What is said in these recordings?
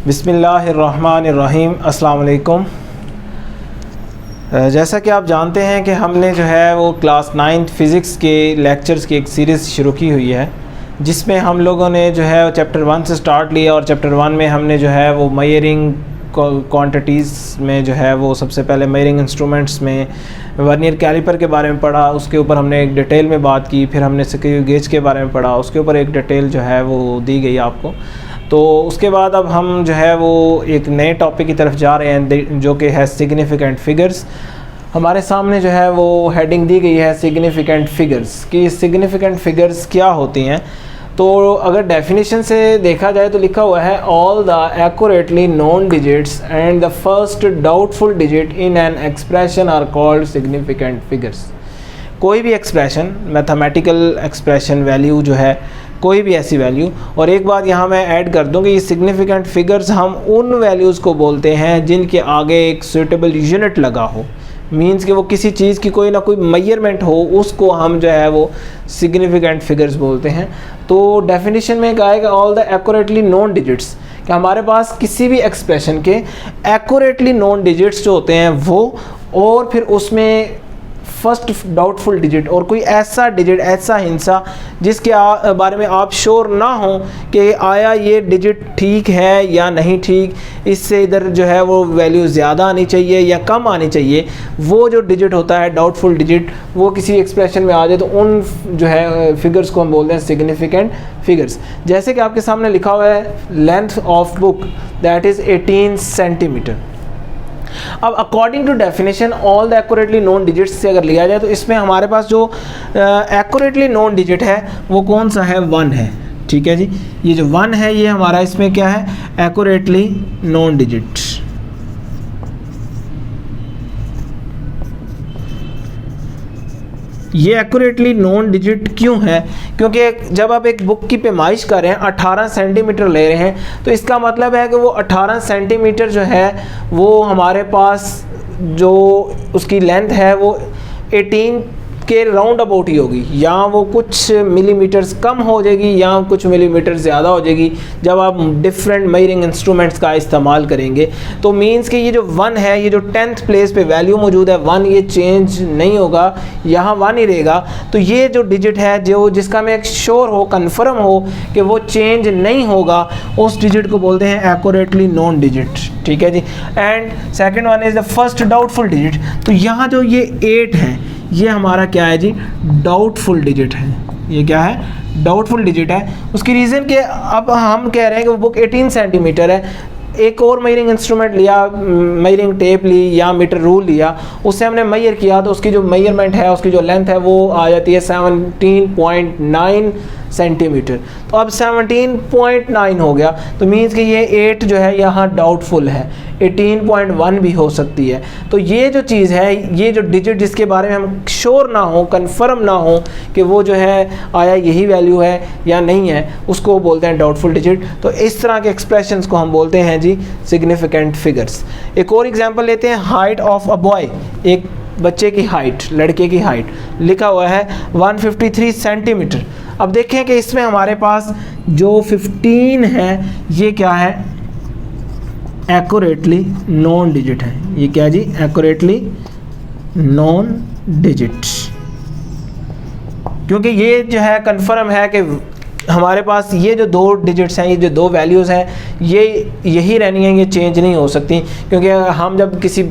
बिस्मिल्लाहिर्रहमानिर्रहीम। अस्सलाम वालेकुम। जैसा कि आप जानते हैं कि हमने जो है वो क्लास 9th फ़िज़िक्स के लेक्चर्स की एक सीरीज़ शुरू की हुई है, जिसमें हम लोगों ने जो है चैप्टर 1 से स्टार्ट लिया और चैप्टर 1 में हमने जो है वो मेजरिंग क्वांटिटीज़ में जो है वो सबसे पहले मेजरिंग इंस्ट्रूमेंट्स में वर्नियर कैलिपर के बारे में पढ़ा, उसके ऊपर हमने एक डिटेल में बात की। फिर हमने स्क्रू गेज के बारे में पढ़ा, उसके ऊपर एक डिटेल जो है वो दी गई आपको। तो उसके बाद अब हम जो है वो एक नए टॉपिक की तरफ जा रहे हैं जो कि है सिग्निफिकेंट फ़िगर्स। हमारे सामने जो है वो हेडिंग दी गई है सिग्निफिकेंट फ़िगर्स कि सिग्निफिकेंट फ़िगर्स क्या होती हैं। तो अगर डेफिनेशन से देखा जाए तो लिखा हुआ है all the accurately known digits and the first doubtful digit in an expression are called significant figures. कोई भी एक्सप्रेशन, मैथमेटिकल एक्सप्रेशन, वैल्यू जो है, कोई भी ऐसी वैल्यू। और एक बात यहाँ मैं ऐड कर दूँ कि ये सिग्निफिकेंट फ़िगर्स हम उन वैल्यूज़ को बोलते हैं जिनके आगे एक सूटेबल यूनिट लगा हो, मींस कि वो किसी चीज़ की कोई ना कोई मेजरमेंट हो, उसको हम जो है वो सिग्निफिकेंट फ़िगर्स बोलते हैं। तो डेफिनेशन में कहा है कि all the accurately known digits, कि हमारे पास किसी भी एक्सप्रेशन के एक्यूरेटली नोन डिजिट्स जो होते हैं वो, और फिर उसमें फर्स्ट डाउटफुल डिजिट और कोई ऐसा डिजिट, ऐसा हिस्सा जिसके बारे में आप श्योर ना हो कि आया ये डिजिट ठीक है या नहीं ठीक, इससे इधर जो है वो वैल्यू ज़्यादा आनी चाहिए या कम आनी चाहिए, वो जो डिजिट होता है डाउटफुल डिजिट, वो किसी एक्सप्रेशन में आ जाए तो उन जो है फिगर्स को हम बोलते हैं सिग्निफिकेंट फ़िगर्स। जैसे कि आपके सामने लिखा हुआ है length of book that is 18 centimetre. अब according to definition all the accurately known digits से अगर लिया जाए तो इसमें हमारे पास जो एक्यूरेटली नोन डिजिट है वो कौन सा है? 1 है। ठीक है जी, ये जो 1 है ये हमारा इसमें क्या है? Accurately known digit. ये एक्यूरेटली नोन डिजिट क्यों है? क्योंकि जब आप एक बुक की पैमाइश कर रहे हैं 18 सेंटीमीटर ले रहे हैं, तो इसका मतलब है कि वो 18 सेंटीमीटर जो है वो हमारे पास जो उसकी लेंथ है वो 18 के राउंड अबाउट ही होगी, या वो कुछ मिलीमीटर्स कम हो जाएगी या कुछ मिलीमीटर ज़्यादा हो जाएगी जब आप डिफरेंट मेजरिंग इंस्ट्रूमेंट्स का इस्तेमाल करेंगे। तो मींस कि ये जो 1 है, ये जो 10th प्लेस पे वैल्यू मौजूद है 1, ये चेंज नहीं होगा, यहाँ 1 ही रहेगा। तो ये जो डिजिट है जो जिसका मैं एक श्योर हो, कन्फर्म हो कि वो चेंज नहीं होगा, उस डिजिट को बोलते हैं एक्यूरेटली नोन डिजिट। ठीक है जी। And second one is the first doubtful digit. तो यहाँ जो ये 8 है ये हमारा क्या है जी? डाउटफुल डिजिट है। ये क्या है? डाउटफुल डिजिट है। उसकी रीज़न कि अब हम कह रहे हैं कि वो बुक 18 सेंटीमीटर है, एक और मेजरिंग इंस्ट्रूमेंट लिया, मेजरिंग टेप ली या मीटर रूल लिया, उससे हमने मेजर किया तो उसकी जो मेजरमेंट है, उसकी जो लेंथ है वो आ जाती है 17.9 सेंटीमीटर। तो अब 17.9 हो गया, तो मीन्स कि ये 8 जो है यहाँ डाउटफुल है, 18.1 भी हो सकती है। तो ये जो चीज़ है, ये जो डिजिट जिसके बारे में हम श्योर ना हो, कंफर्म ना हो कि वो जो है आया यही वैल्यू है या नहीं है, उसको बोलते हैं डाउटफुल डिजिट। तो इस तरह के एक्सप्रेशंस को हम बोलते हैं जी सिग्निफिकेंट फिगर्स। एक और एग्जांपल लेते हैं, हाइट ऑफ अ बॉय, एक बच्चे की हाइट, लड़के की हाइट, लिखा हुआ है 153 सेंटीमीटर। अब देखें कि इसमें हमारे पास जो 15 है ये क्या है? एक्यूरेटली नॉन डिजिट है। ये क्या जी? एक्यूरेटली नॉन डिजिट, क्योंकि ये जो है कंफर्म है कि हमारे पास ये जो 2 डिजिट्स हैं, ये जो 2 वैल्यूज़ हैं, ये यही रहनी है, ये चेंज नहीं हो सकती। क्योंकि हम जब किसी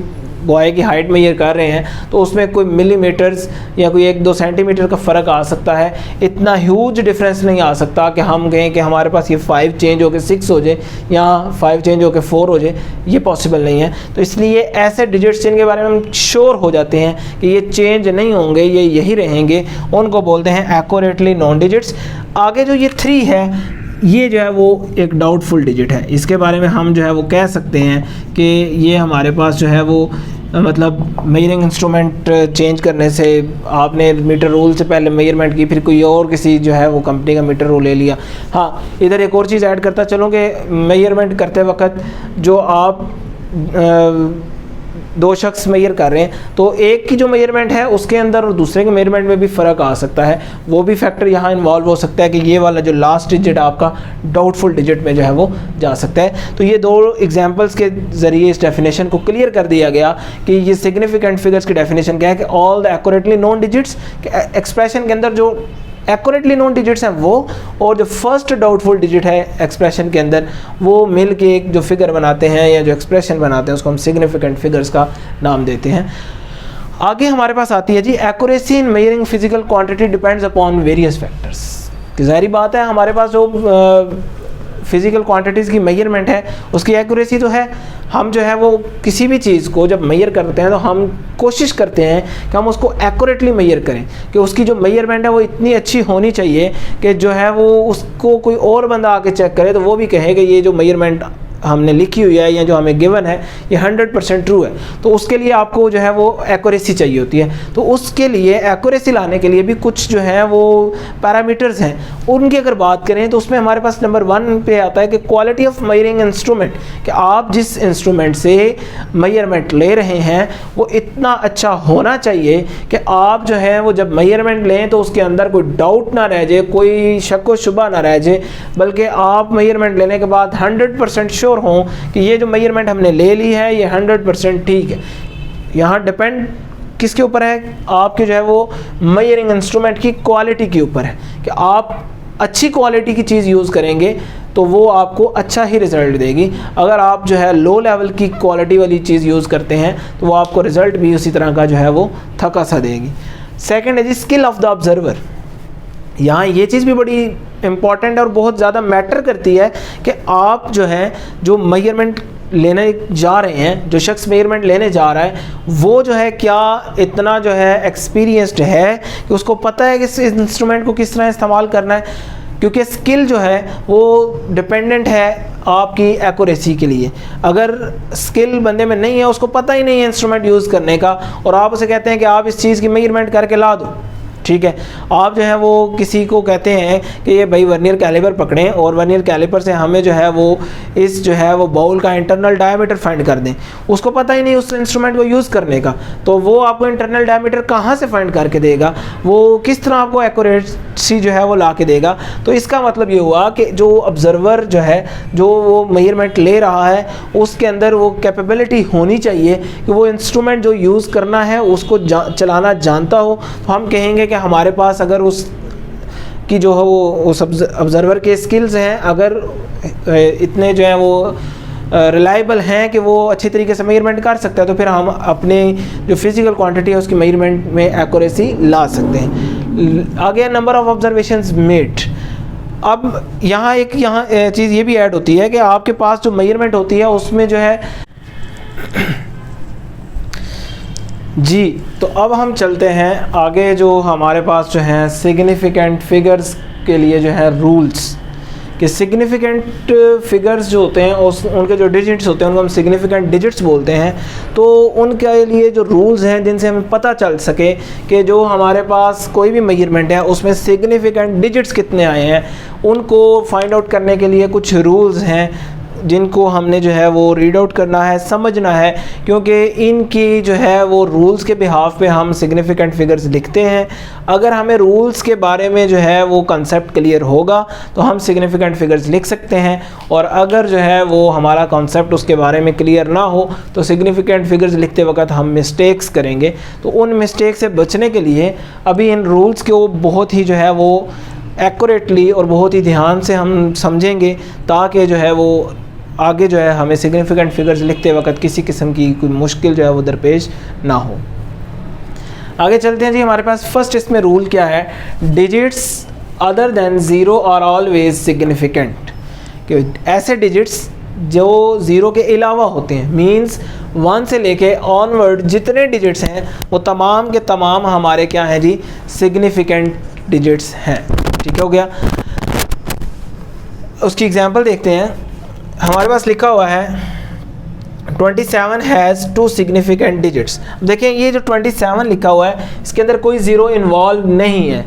बॉय की हाइट में ये कर रहे हैं तो उसमें कोई मिलीमीटर्स या कोई 1-2 सेंटीमीटर का फ़र्क आ सकता है, इतना ह्यूज डिफरेंस नहीं आ सकता कि हम कहें कि हमारे पास ये 5 चेंज होकर 6 हो जाए या 5 चेंज होकर 4 हो जाए, ये पॉसिबल नहीं है। तो इसलिए ऐसे डिजिट्स जिनके बारे में हम श्योर हो जाते हैं कि ये चेंज नहीं होंगे, ये यही रहेंगे, उनको बोलते हैं एक्यूरेटली नॉन डिजिट्स। आगे जो ये 3 है ये जो है वो एक डाउटफुल डिजिट है। इसके बारे में हम जो है वो कह सकते हैं कि ये हमारे पास जो है वो मतलब मेजरिंग इंस्ट्रूमेंट चेंज करने से, आपने मीटर रूल से पहले मेजरमेंट की, फिर कोई और किसी जो है वो कंपनी का मीटर रूल ले लिया। हाँ, इधर एक और चीज़ ऐड करता चलूँ कि मेजरमेंट करते वक्त जो आप दो शख्स मेजर कर रहे हैं तो एक की जो मेजरमेंट है उसके अंदर और दूसरे के मेजरमेंट में भी फ़र्क आ सकता है, वो भी फैक्टर यहाँ इन्वॉल्व हो सकता है कि ये वाला जो लास्ट डिजिट आपका डाउटफुल डिजिट में जो है वो जा सकता है। तो ये दो एग्जांपल्स के ज़रिए इस डेफिनेशन को क्लियर कर दिया गया कि ये सिग्निफिकेंट फिगर्स की डेफिनेशन क्या है कि all the accurately known digits, expression के अंदर जो एक्यूरेटली नोन डिजिट्स हैं वो और जो फर्स्ट डाउटफुल डिजिट है एक्सप्रेशन के अंदर वो मिल के एक जो फिगर बनाते हैं या जो एक्सप्रेशन बनाते हैं उसको हम सिग्निफिकेंट फिगर्स का नाम देते हैं। आगे हमारे पास आती है जी accuracy in measuring physical quantity depends upon various factors. कि ज़ाहिर बात है हमारे पास जो फिज़िकल क्वांटिटीज़ की मेजरमेंट है उसकी एक्यूरेसी तो है, हम जो है वो किसी भी चीज़ को जब मेजर करते हैं तो हम कोशिश करते हैं कि हम उसको एक्यूरेटली मेजर करें, कि उसकी जो मेजरमेंट है वो इतनी अच्छी होनी चाहिए कि जो है वो उसको कोई और बंदा आके चेक करे तो वो भी कहे कि ये जो मेजरमेंट हमने लिखी हुई है या जो हमें गिवन है ये 100% ट्रू है। तो उसके लिए आपको जो है वो एक्यूरेसी चाहिए होती है। तो उसके लिए एक्यूरेसी लाने के लिए भी कुछ जो है वो पैरामीटर्स हैं, उनकी अगर बात करें तो उसमें हमारे पास नंबर 1 पे आता है कि क्वालिटी ऑफ मेजरिंग इंस्ट्रूमेंट, कि आप जिस इंस्ट्रूमेंट से मेजरमेंट ले रहे हैं वो इतना अच्छा होना चाहिए कि आप जो है वो जब मेजरमेंट लें तो उसके अंदर कोई डाउट ना रह जाए, कोई शक व शुबा ना रह जाए, बल्कि आप मेजरमेंट लेने के बाद 100% श्योर हों कि ये जो मेजरमेंट हमने ले ली है ये 100% ठीक है। यहाँ डिपेंड किसके ऊपर है, आपके जो है वो मेजरिंग इंस्ट्रूमेंट की क्वालिटी के ऊपर है, कि आप अच्छी क्वालिटी की चीज़ यूज़ करेंगे तो वो आपको अच्छा ही रिज़ल्ट देगी। अगर आप जो है लो लेवल की क्वालिटी वाली चीज़ यूज़ करते हैं तो वो आपको रिज़ल्ट भी उसी तरह का जो है वो थका सा देगी। सेकेंड है जी स्किल ऑफ द ऑब्जर्वर। यहाँ ये चीज़ भी बड़ी इम्पॉर्टेंट और बहुत ज़्यादा मैटर करती है कि आप जो है जो मेजरमेंट लेने जा रहे हैं, जो शख्स मेजरमेंट लेने जा रहा है वो जो है क्या इतना जो है एक्सपीरियंस्ड है कि उसको पता है कि इस इंस्ट्रूमेंट को किस तरह इस्तेमाल करना है, क्योंकि स्किल जो है वो डिपेंडेंट है आपकी एक्यूरेसी के लिए। अगर स्किल बंदे में नहीं है, उसको पता ही नहीं है इंस्ट्रूमेंट यूज़ करने का, और आप उसे कहते हैं कि आप इस चीज़ की मेजरमेंट करके ला दो, ठीक है, आप जो है वो किसी को कहते हैं कि ये भाई वर्नियर कैलिपर पकड़ें और वर्नियर कैलिपर से हमें जो है वो इस जो है वो बाउल का इंटरनल डायमीटर फाइंड कर दें, उसको पता ही नहीं उस इंस्ट्रूमेंट को यूज़ करने का, तो वो आपको इंटरनल डायमीटर कहाँ से फाइंड करके देगा, वो किस तरह आपको एक्यूरेसी जो है वो ला के देगा। तो इसका मतलब ये हुआ कि जो ऑब्जर्वर जो है जो वो मेजरमेंट ले रहा है उसके अंदर वो कैपेबिलिटी होनी चाहिए कि वो इंस्ट्रूमेंट जो यूज़ करना है उसको चलाना जानता हो। तो हम कहेंगे कि हमारे पास अगर उस की जो है वो उस ऑब्जर्वर के स्किल्स हैं, अगर इतने जो है वो रिलायबल हैं कि वो अच्छी तरीके से मेजरमेंट कर सकता है, तो फिर हम अपने जो फिज़िकल क्वांटिटी है उसकी मेजरमेंट में एक्यूरेसी ला सकते हैं। आगे नंबर ऑफ ऑब्जर्वेशंस मेड। अब यहाँ एक चीज़ ये भी ऐड होती है कि आपके पास जो मेजरमेंट होती है उसमें जो है जी, तो अब हम चलते हैं आगे। जो हमारे पास जो हैं सिग्निफिकेंट फिगर्स के लिए जो है रूल्स, कि सिग्निफिकेंट फिगर्स जो होते हैं उनके जो डिजिट्स होते हैं उनको हम सिग्निफिकेंट डिजिट्स बोलते हैं। तो उनके लिए जो रूल्स हैं जिनसे हमें पता चल सके कि जो हमारे पास कोई भी मेजरमेंट है उसमें सिग्निफिकेंट डिजिट्स कितने आए हैं, उनको फाइंड आउट करने के लिए कुछ रूल्स हैं जिनको हमने जो है वो रीड आउट करना है, समझना है, क्योंकि इनकी जो है वो रूल्स के बिहाफ पे हम सिग्निफिकेंट फिगर्स लिखते हैं। अगर हमें रूल्स के बारे में जो है वो कंसेप्ट क्लियर होगा तो हम सिग्निफिकेंट फिगर्स लिख सकते हैं, और अगर जो है वो हमारा कंसेप्ट उसके बारे में क्लियर ना हो तो सिग्निफिकेंट फिगर्स लिखते वक्त हम मिस्टेक्स करेंगे। तो उन मिस्टेक से बचने के लिए अभी इन रूल्स को बहुत ही जो है वो एक्यूरेटली और बहुत ही ध्यान से हम समझेंगे, ताकि जो है वो आगे जो है हमें सिग्निफिकेंट फिगर्स लिखते वक्त किसी किस्म की कोई मुश्किल जो है वो दरपेश ना हो। आगे चलते हैं जी। हमारे पास फर्स्ट इसमें रूल क्या है, digits other than zero are always significant, कि ऐसे डिजिट्स जो ज़ीरो के अलावा होते हैं, मींस 1 से लेके ऑनवर्ड जितने डिजिट्स हैं वो तमाम के तमाम हमारे क्या हैं जी, सिग्निफिकेंट डिजिट्स हैं। ठीक हो गया। उसकी एग्जांपल देखते हैं। हमारे पास लिखा हुआ है 27 हैज़ 2 सिग्निफिकेंट डिजिट्स। देखें ये जो 27 लिखा हुआ है इसके अंदर कोई ज़ीरो इन्वॉल्व नहीं है,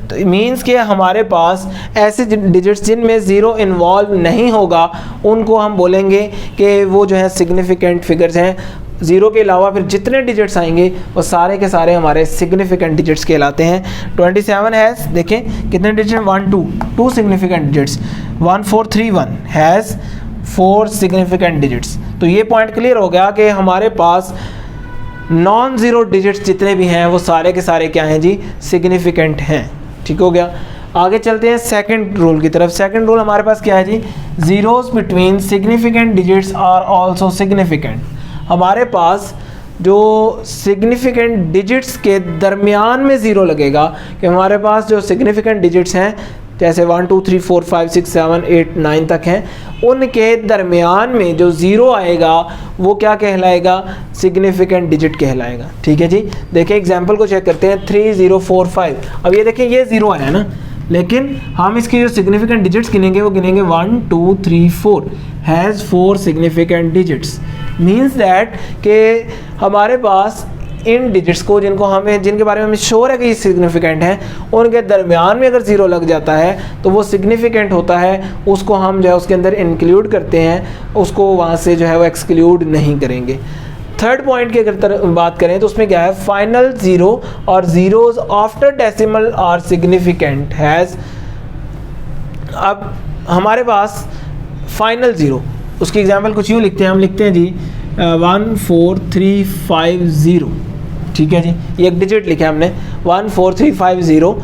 तो मींस कि हमारे पास ऐसे डिजिट्स जिनमें ज़ीरो इन्वॉल्व नहीं होगा उनको हम बोलेंगे कि वो जो है सिग्निफिकेंट फिगर्स हैं। ज़ीरो के अलावा फिर जितने डिजिट्स आएंगे वो सारे के सारे हमारे सिग्निफिकेंट डिजिट्स कहलाते हैं। 27 हैज़, देखें कितने digit, 1 2 2 significant digits. 1431 has 4 significant digits. तो ये पॉइंट क्लियर हो गया कि हमारे पास नॉन ज़ीरो डिजिट्स जितने भी हैं वो सारे के सारे क्या हैं जी, सिग्निफिकेंट हैं। ठीक हो गया। आगे चलते हैं सेकंड रूल की तरफ। सेकंड रूल हमारे पास क्या है जी, zeros between significant digits are also significant. हमारे पास जो सिग्निफिकेंट डिजिट्स के दरमियान में ज़ीरो लगेगा, कि हमारे पास जो सिग्निफिकेंट डिजिट्स हैं जैसे 1 2 3 4 5 6 7 8 9 तक हैं, उनके दरमियान में जो ज़ीरो आएगा वो क्या कहलाएगा, सिग्निफिकेंट डिजिट कहलाएगा। ठीक है जी। देखिए एग्जांपल को चेक करते हैं, 3045। अब ये देखें ये ज़ीरो आया ना, लेकिन हम इसकी जो सिग्निफिकेंट डिजिट्स गिनेंगे वो गिनेंगे 1 2 3 4 has 4 significant digits. Means that कि हमारे पास इन डिजिट्स को जिनके बारे में हमें श्योर है कि ये सिग्निफिकेंट है, उनके दरमियान में अगर ज़ीरो लग जाता है तो वो सिग्निफिकेंट होता है, उसको हम जो है उसके अंदर इंक्लूड करते हैं, उसको वहाँ से जो है वो एक्सक्लूड नहीं करेंगे। थर्ड पॉइंट की अगर बात करें तो उसमें क्या है, फाइनल ज़ीरो और zeros after decimal are significant has. अब हमारे पास फाइनल ज़ीरो, उसकी एग्जांपल कुछ यूँ लिखते हैं, हम लिखते हैं जी 14350। ठीक है जी, ये एक डिजिट लिखा है हमने 14350।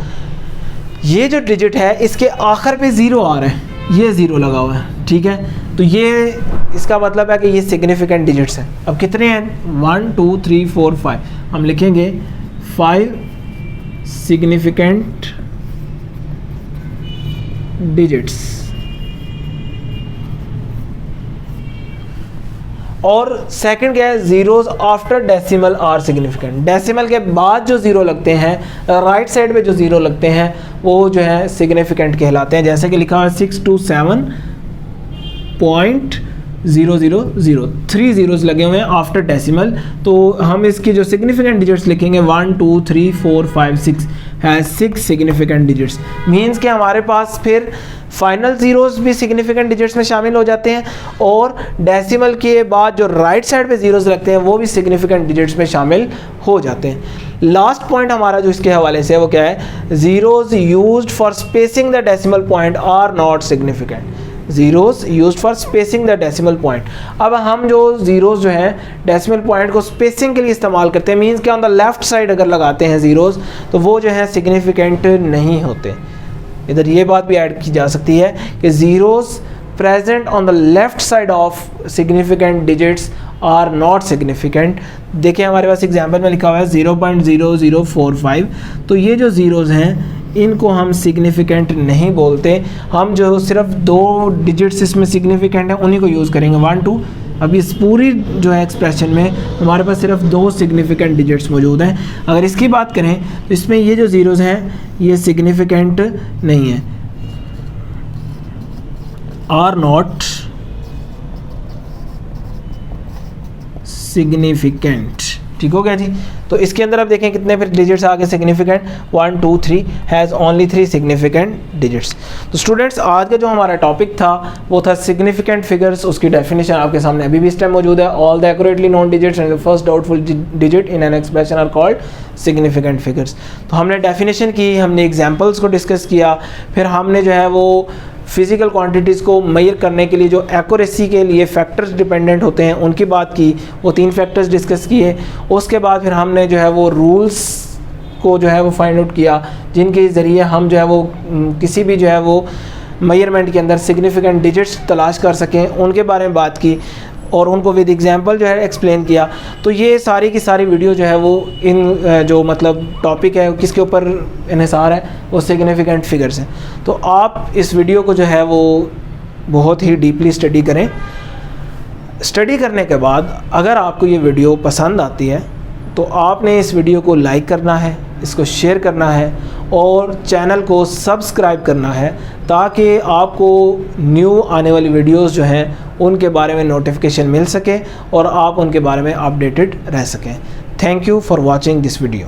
ये जो डिजिट है इसके आखिर पे ज़ीरो आ रहा है, ये ज़ीरो लगा हुआ है। ठीक है, तो ये इसका मतलब है कि ये सिग्निफिकेंट डिजिट्स हैं। अब कितने हैं, 1 2 3 4 5, हम लिखेंगे 5 सिग्निफिकेंट डिजिट्स। और सेकंड क्या है, zeros after decimal are significant. Decimal के बाद जो ज़ीरो लगते हैं, राइट साइड पे जो ज़ीरो लगते हैं वो जो है सिग्निफिकेंट कहलाते हैं। जैसे कि लिखा हुआ है 627.0000, 3 ज़ीरोज़ लगे हुए हैं आफ्टर डेसिमल। तो हम इसकी जो सिग्निफिकेंट डिजिट्स लिखेंगे 1 2 3 4 5 6 है 6 सिग्निफिकेंट डिजिट्स। मीन्स कि हमारे पास फिर फाइनल ज़ीरोज़ भी सिग्निफिकेंट डिजिट्स में शामिल हो जाते हैं, और डेसिमल के बाद जो राइट साइड पे ज़ीरोज़ लगते हैं वो भी सिग्निफिकेंट डिजिट्स में शामिल हो जाते हैं। लास्ट पॉइंट हमारा जो इसके हवाले से है वो क्या है, zeros used for spacing the decimal point are not significant. Zeros used for spacing the decimal point. अब हम जो ज़ीरोज़ जो हैं डेसिमल पॉइंट को स्पेसिंग के लिए इस्तेमाल करते हैं, मीन्स कि ऑन द लेफ़्ट साइड अगर लगाते हैं ज़ीरोज़ तो वो जो है सिग्निफिकेंट नहीं होते। इधर ये बात भी ऐड की जा सकती है कि zeros present on the left side of significant digits are not significant. देखिए हमारे पास एग्जाम्पल में लिखा हुआ है 0.0045। तो ये जो ज़ीरोज़ हैं इनको हम सिग्निफिकेंट नहीं बोलते, हम जो सिर्फ 2 डिजिट्स इसमें सिग्निफिकेंट हैं उन्हीं को यूज़ करेंगे, 1 2। अब इस पूरी जो है एक्सप्रेशन में हमारे पास सिर्फ 2 सिग्निफिकेंट डिजिट्स मौजूद हैं। अगर इसकी बात करें तो इसमें ये जो ज़ीरोज़ हैं ये सिग्निफिकेंट नहीं है, आर नॉट सिग्निफिकेंट। ठीक हो गया जी। तो इसके अंदर आप देखें कितने फिर डिजिट्स आगे significant, 1 2 3 has only 3 significant digits. तो स्टूडेंट्स आज का जो हमारा टॉपिक था वो था सिग्निफिकेंट फिगर्स। उसकी डेफिनेशन आपके सामने अभी भी इस टाइम मौजूद है। All the accurately known digits and the first doubtful digit in an expression are called significant figures. तो हमने डेफिनेशन की, हमने एग्जाम्पल्स को डिस्कस किया, फिर हमने जो है वो फिज़िकल क्वांटिटीज़ को मेजर करने के लिए जो एक्यूरेसी के लिए फैक्टर्स डिपेंडेंट होते हैं उनकी बात की, वो 3 फैक्टर्स डिस्कस किए। उसके बाद फिर हमने जो है वो रूल्स को जो है वो फाइंड आउट किया जिनके ज़रिए हम जो है वो किसी भी जो है वो मेजरमेंट के अंदर सिग्निफिकेंट डिजिट्स तलाश कर सकें, उनके बारे में बात की और उनको विद एग्जांपल जो है एक्सप्लेन किया। तो ये सारी की सारी वीडियो जो है वो इन जो मतलब टॉपिक है किसके ऊपर इन्हिसार है, वो सिग्निफिकेंट फिगर्स हैं। तो आप इस वीडियो को जो है वो बहुत ही डीपली स्टडी करें। स्टडी करने के बाद अगर आपको ये वीडियो पसंद आती है तो आपने इस वीडियो को लाइक करना है, इसको शेयर करना है और चैनल को सब्सक्राइब करना है ताकि आपको न्यू आने वाली वीडियोस जो हैं उनके बारे में नोटिफिकेशन मिल सके और आप उनके बारे में अपडेटेड रह सकें। Thank you for watching this video.